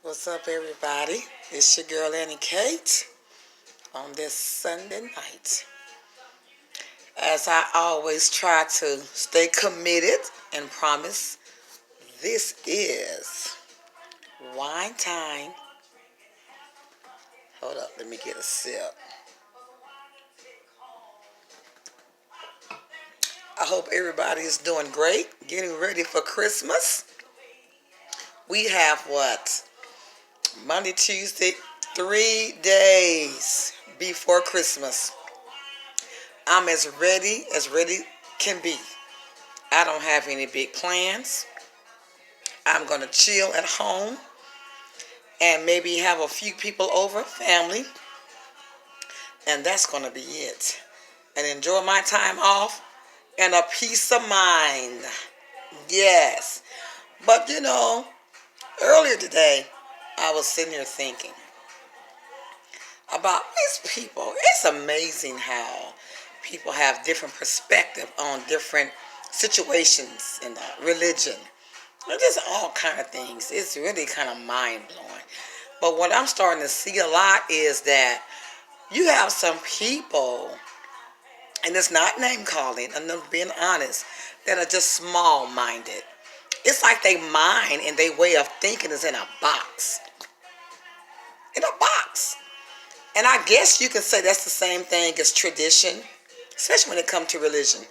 What's up, everybody? It's your girl Annie Kate on this Sunday night. As I always try to stay committed and promise, this is wine time. Hold up, let me get a sip. I hope everybody is doing great, getting ready for Christmas. We have what? Monday, Tuesday, 3 days before Christmas. I'm as ready can be. I don't have any big plans. I'm going to chill at home and maybe have a few people over, family, and that's going to be it. And enjoy my time off and a peace of mind. Yes. But earlier today, I was sitting here thinking about these people. It's amazing how people have different perspective on different situations in religion. Just all kind of things. It's really kind of mind blowing. But what I'm starting to see a lot is that you have some people, and it's not name calling, I'm just being honest, that are just small minded. It's like they mind and their way of thinking is in a box. In a box. And I guess you can say that's the same thing as tradition, especially when it comes to religion.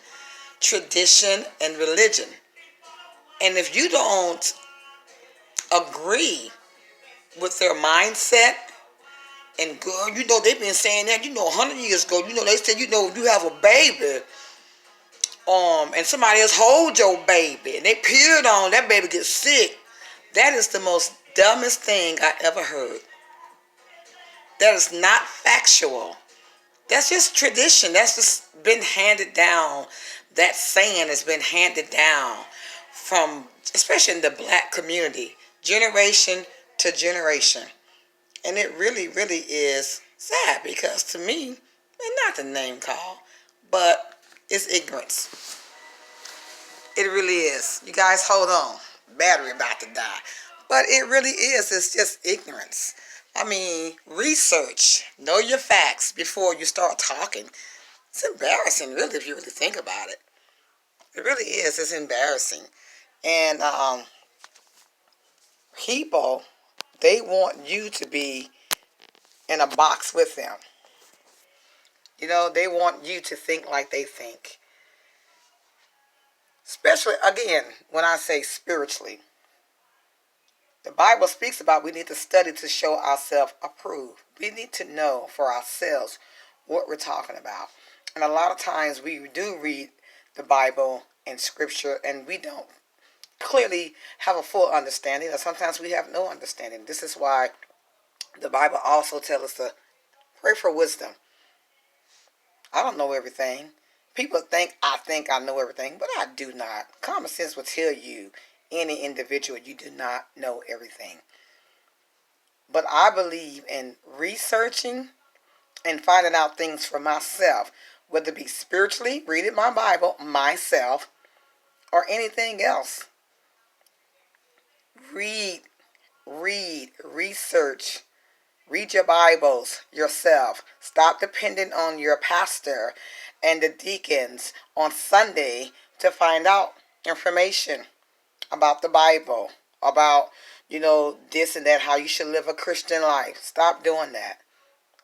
Tradition and religion. And if you don't agree with their mindset, and girl, they've been saying that, 100 years ago, they said, you have a baby, and somebody else hold your baby, and they peered on, that baby gets sick. That is the most dumbest thing I ever heard. That is not factual. That's just tradition. That's just been handed down. That saying has been handed down from, especially in the black community, generation to generation. And it really, really is sad because to me, it's not the name call, but it's ignorance. It really is. You guys hold on. Battery about to die. But it really is. It's just ignorance. I mean, research. Know your facts before you start talking. It's embarrassing, really, if you really think about it. It really is. It's embarrassing. And people, they want you to be in a box with them. They want you to think like they think. Especially, again, when I say spiritually. The Bible speaks about we need to study to show ourselves approved. We need to know for ourselves what we're talking about. And a lot of times we do read the Bible and Scripture and we don't clearly have a full understanding, or sometimes we have no understanding. This is why the Bible also tells us to pray for wisdom. I don't know everything. People think I know everything, but I do not. Common sense will tell you, any individual, you do not know everything. But I believe in researching and finding out things for myself, whether it be spiritually, reading my Bible myself, or anything else. Read, research. Read your Bibles yourself. Stop depending on your pastor and the deacons on Sunday to find out information about the Bible, about, this and that, how you should live a Christian life. Stop doing that.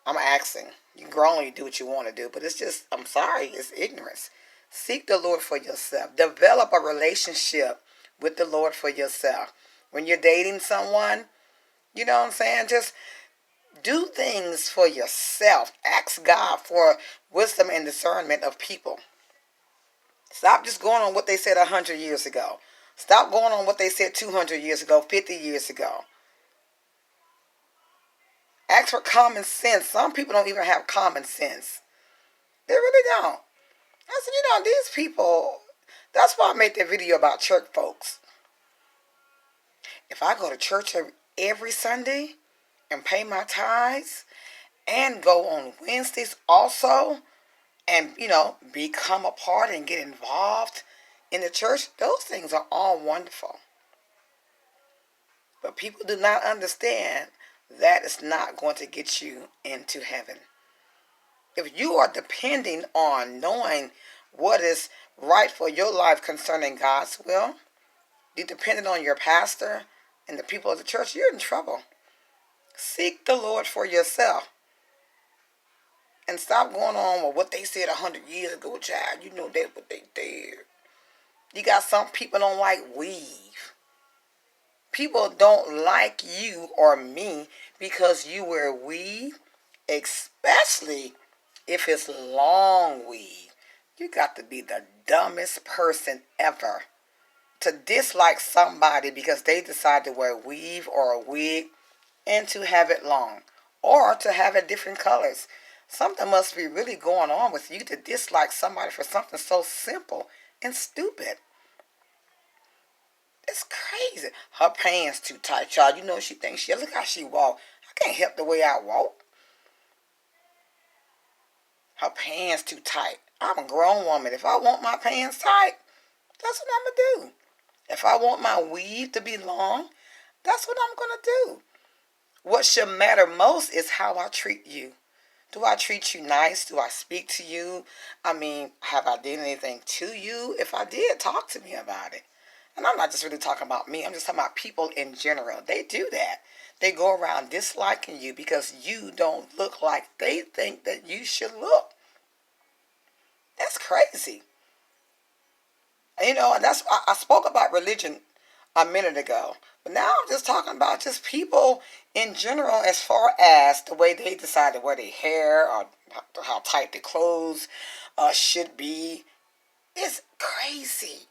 I'm asking. You can grow and you do what you want to do, but it's just, I'm sorry, it's ignorance. Seek the Lord for yourself. Develop a relationship with the Lord for yourself. When you're dating someone, you know what I'm saying? Just do things for yourself. Ask God for wisdom and discernment of people. Stop just going on what they said 100 years ago. Stop going on what they said 200 years ago, 50 years ago. Ask for common sense. Some people don't even have common sense. They really don't. I said, these people, that's why I made that video about church folks. If I go to church every Sunday and pay my tithes and go on Wednesdays also and, become a part and get involved in the church, those things are all wonderful. But people do not understand that is not going to get you into heaven. If you are depending on knowing what is right for your life concerning God's will, you're dependent on your pastor and the people of the church, you're in trouble. Seek the Lord for yourself. And stop going on with what they said 100 years ago, child. You know that's what they did. You got some people don't like weave. People don't like you or me because you wear weave, especially if it's long weave. You got to be the dumbest person ever to dislike somebody because they decide to wear weave or a wig and to have it long or to have it different colors. Something must be really going on with you to dislike somebody for something so simple and stupid. It's crazy. Her pants too tight, y'all. You know she thinks she. Look how she walk. I can't help the way I walk. Her pants too tight. I'm a grown woman. If I want my pants tight, that's what I'm gonna do. If I want my weave to be long, that's what I'm gonna do. What should matter most is how I treat you. Do I treat you nice? Do I speak to you? I mean, have I done anything to you? If I did, talk to me about it. And I'm not just really talking about me. I'm just talking about people in general. They do that. They go around disliking you because you don't look like they think that you should look. That's crazy. And, and that's I spoke about religion a minute ago. But now I'm just talking about just people in general as far as the way they decide to wear their hair or how tight their clothes should be. It's crazy.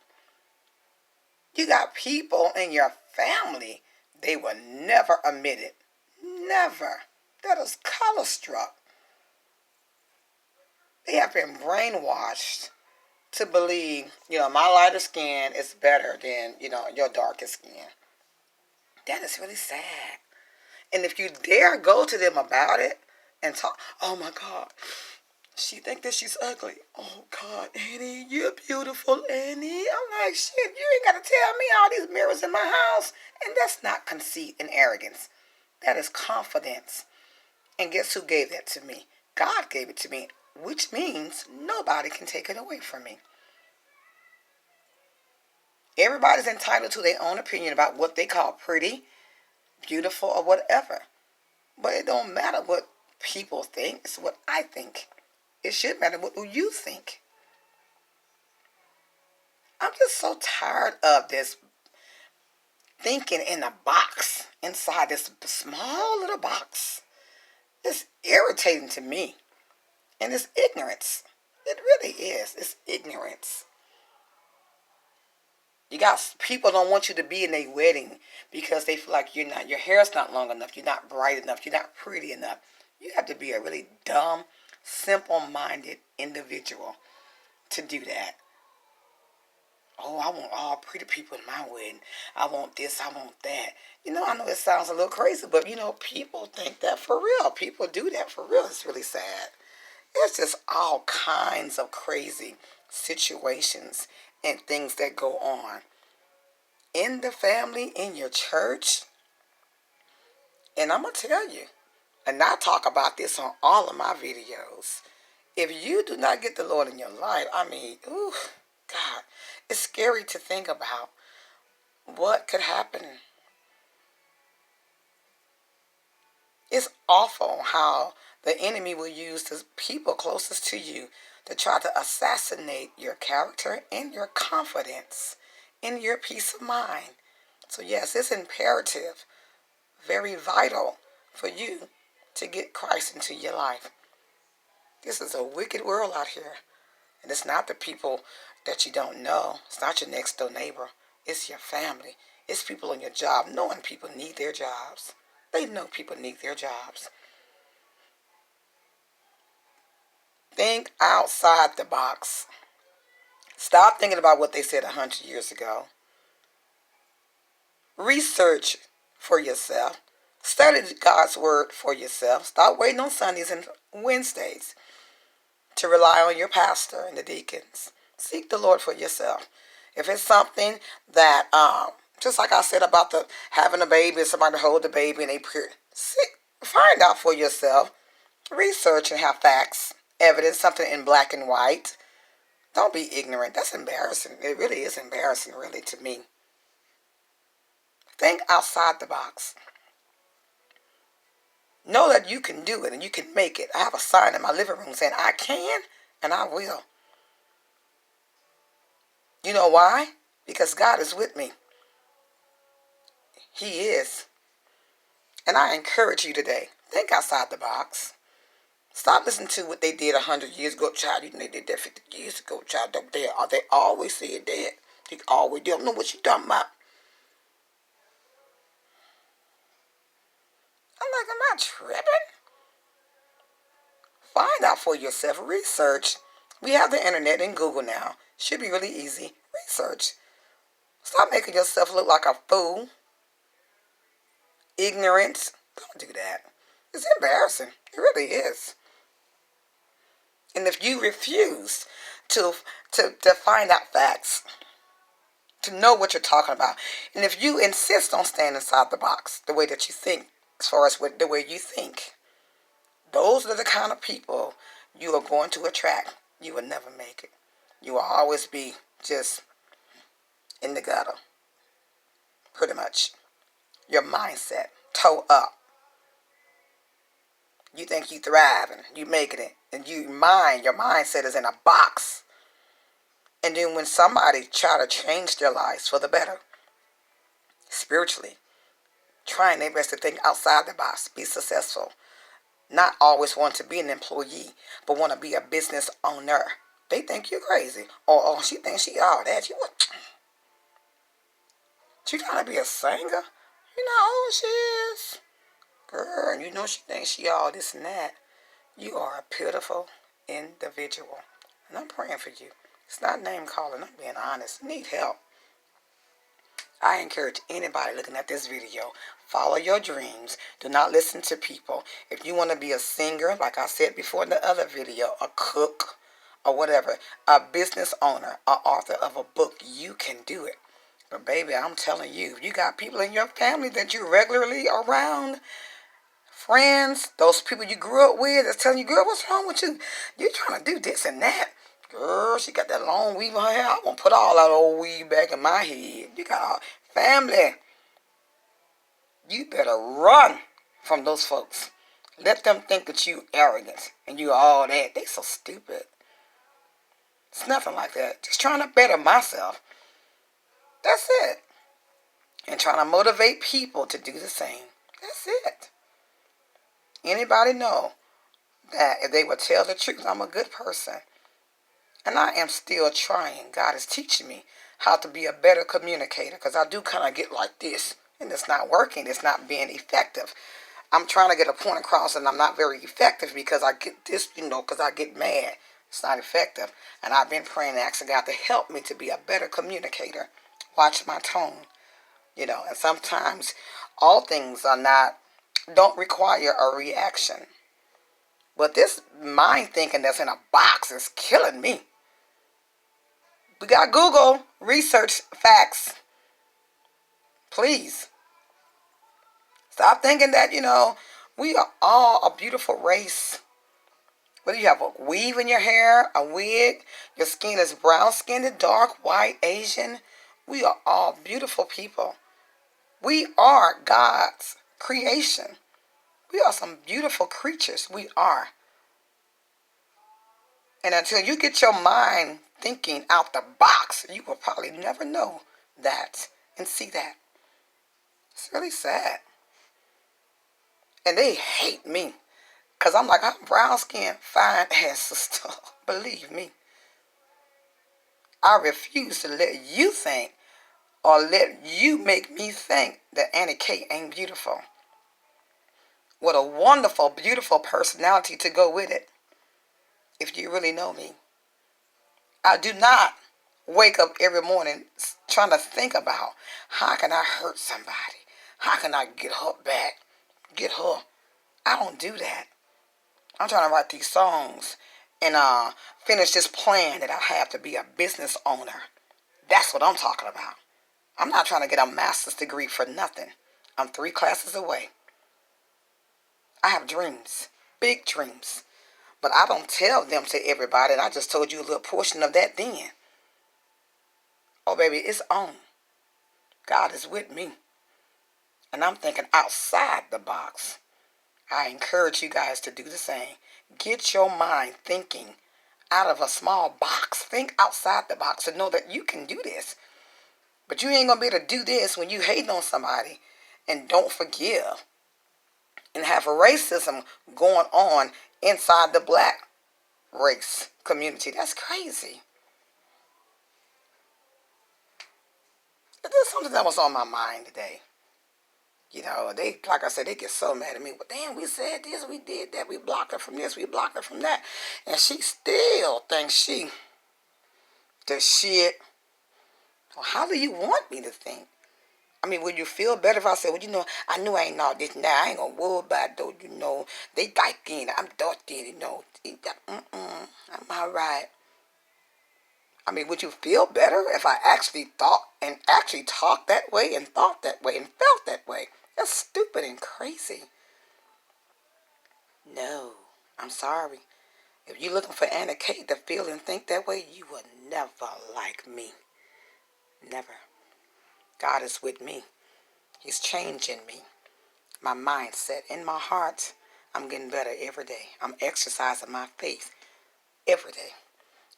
You got people in your family, they will never admit it. Never. That is color struck. They have been brainwashed to believe, my lighter skin is better than, your darker skin. That is really sad. And if you dare go to them about it and talk, oh my God, she think that she's ugly. Oh God, Annie, you're beautiful, Annie. I'm like, shit, you ain't got to tell me all these mirrors in my house. And that's not conceit and arrogance. That is confidence. And guess who gave that to me? God gave it to me, which means nobody can take it away from me. Everybody's entitled to their own opinion about what they call pretty, beautiful, or whatever. But it don't matter what people think. It's what I think. It should matter what you think. I'm just so tired of this thinking in a box, inside this small little box. It's irritating to me. And it's ignorance. It really is. It's ignorance. You got people don't want you to be in a wedding because they feel like your hair's not long enough, you're not bright enough, you're not pretty enough. You have to be a really dumb, simple-minded individual to do that. Oh, I want all pretty people in my wedding. I want this, I want that. I know it sounds a little crazy, but people think that for real. People do that for real. It's really sad. It's just all kinds of crazy situations and things that go on in the family, in your church. And I'm going to tell you, and I talk about this on all of my videos. If you do not get the Lord in your life, ooh, God, it's scary to think about what could happen. It's awful how the enemy will use the people closest to you to try to assassinate your character and your confidence and your peace of mind. So yes, it's imperative, very vital for you to get Christ into your life. This is a wicked world out here. And it's not the people that you don't know. It's not your next door neighbor. It's your family. It's people on your job, knowing people need their jobs. They know people need their jobs. Think outside the box. Stop thinking about what they said 100 years ago. Research for yourself. Study God's word for yourself. Stop waiting on Sundays and Wednesdays to rely on your pastor and the deacons. Seek the Lord for yourself. If it's something that Just like I said about the having a baby, somebody hold the baby and they find out for yourself. Research and have facts, evidence, something in black and white. Don't be ignorant. That's embarrassing. It really is embarrassing, really, to me. Think outside the box. Know that you can do it and you can make it. I have a sign in my living room saying, I can and I will. You know why? Because God is with me. He is. And I encourage you today, think outside the box. Stop listening to what they did 100 years ago, child. You know they did that 50 years ago, child. They always said that. They always don't know what you're talking about. I'm like, am I tripping? Find out for yourself. Research. We have the internet and Google now. Should be really easy. Research. Stop making yourself look like a fool. Ignorance. Don't do that. It's embarrassing. It really is. And if you refuse to find out facts, to know what you're talking about, and if you insist on staying inside the box, the way that you think, as far as the way you think, those are the kind of people you are going to attract. You will never make it. You will always be just in the gutter, pretty much. Your mindset, toe up. You think you thriving, you making it, and your mindset is in a box. And then when somebody try to change their lives for the better, spiritually, trying their best to think outside the box, be successful, not always want to be an employee, but want to be a business owner, they think you're crazy. Or she thinks she all that. She trying to be a singer? You know who she is? Girl, you know she thinks she all this and that. You are a pitiful individual. And I'm praying for you. It's not name calling. I'm being honest. You need help. I encourage anybody looking at this video, follow your dreams. Do not listen to people. If you want to be a singer, like I said before in the other video, a cook, or whatever, a business owner, an author of a book, you can do it. But baby, I'm telling you, you got people in your family that you regularly around, friends, those people you grew up with that's telling you, girl, what's wrong with you? You're trying to do this and that. Girl, she got that long weave in her hair. I want to put all that old weave back in my head. You got a family. You better run from those folks. Let them think that you arrogant and you all that. They so stupid. It's nothing like that. Just trying to better myself. That's it. And trying to motivate people to do the same. That's it. Anybody know that if they would tell the truth, I'm a good person. And I am still trying. God is teaching me how to be a better communicator, because I do kind of get like this. And it's not working. It's not being effective. I'm trying to get a point across and I'm not very effective because I get this, because I get mad. It's not effective. And I've been praying and asking God to help me to be a better communicator. Watch my tone. And sometimes all things don't require a reaction. But this mind thinking that's in a box is killing me. We got Google, research, facts. Please. Stop thinking that, we are all a beautiful race. Whether you have a weave in your hair, a wig, your skin is brown skinned, dark, white, Asian, we are all beautiful people. We are God's creation. We are some beautiful creatures. We are. And until you get your mind thinking out the box, you will probably never know that and see that. It's really sad. And they hate me. Because I'm like, I'm brown skin, fine ass sister. Believe me. I refuse to let you think or let you make me think that Annie Kate ain't beautiful. What a wonderful, beautiful personality to go with it. If you really know me. I do not wake up every morning trying to think about how can I hurt somebody? How can I get her back? Get her. I don't do that. I'm trying to write these songs and finish this plan that I have to be a business owner. That's what I'm talking about. I'm not trying to get a master's degree for nothing. I'm 3 classes away. I have dreams, big dreams. But I don't tell them to everybody, and I just told you a little portion of that then. Oh, baby, it's on. God is with me. And I'm thinking outside the box. I encourage you guys to do the same. Get your mind thinking out of a small box. Think outside the box and know that you can do this. But you ain't going to be able to do this when you hate on somebody and don't forgive and have racism going on inside the black race community. That's crazy. There's something that was on my mind today. You know, they, like I said, they get so mad at me. But damn, we said this, we did that, we blocked her from this, we blocked her from that. And she still thinks she the shit. Well, how do you want me to think? I mean, would you feel better if I said, well, you know, I knew I ain't all this now. I ain't gonna worry about it, though, you know. They dark in, I'm dark in, you know. I'm all right. I mean, would you feel better if I actually thought and actually talked that way and thought that way and felt that way? That's stupid and crazy. No, I'm sorry. If you're looking for Anna Kate to feel and think that way, you will never like me. Never. God is with me. He's changing me. My mindset and my heart, I'm getting better every day. I'm exercising my faith every day.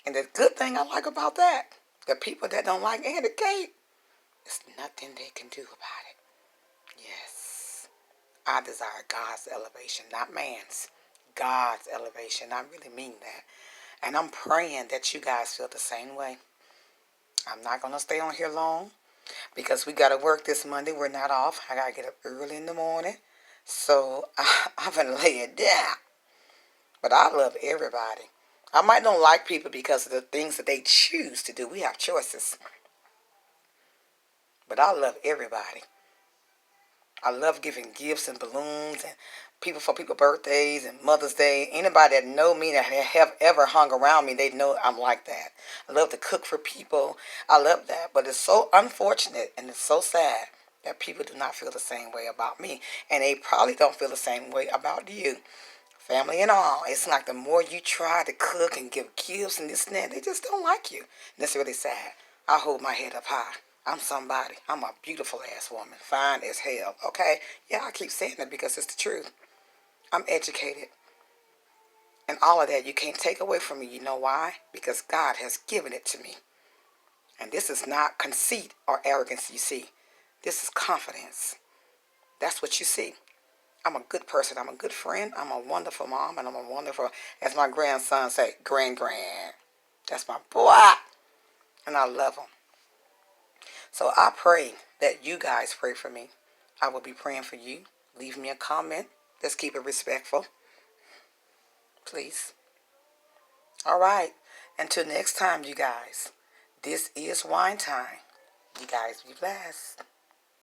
And the good thing I like about that, the people that don't like Anna Kate, there's nothing they can do about it. Yes. I desire God's elevation, not man's. God's elevation. I really mean that. And I'm praying that you guys feel the same way. I'm not going to stay on here long because we got to work this Monday. We're not off. I got to get up early in the morning. So I'm going to lay it down. But I love everybody. I might not like people because of the things that they choose to do. We have choices. But I love everybody. I love giving gifts and balloons and people for people's birthdays and Mother's Day. Anybody that know me that have ever hung around me, they know I'm like that. I love to cook for people. I love that. But it's so unfortunate and it's so sad that people do not feel the same way about me. And they probably don't feel the same way about you. Family and all. It's like the more you try to cook and give gifts and this and that, they just don't like you. And it's really sad. I hold my head up high. I'm somebody. I'm a beautiful ass woman. Fine as hell. Okay? Yeah, I keep saying that because it's the truth. I'm educated. And all of that you can't take away from me. You know why? Because God has given it to me. And this is not conceit or arrogance you see. This is confidence. That's what you see. I'm a good person. I'm a good friend. I'm a wonderful mom. And I'm a wonderful, as my grandson say, grand. That's my boy. And I love him. So I pray that you guys pray for me. I will be praying for you. Leave me a comment. Let's keep it respectful. Please. All right. Until next time, you guys. This is wine time. You guys be blessed.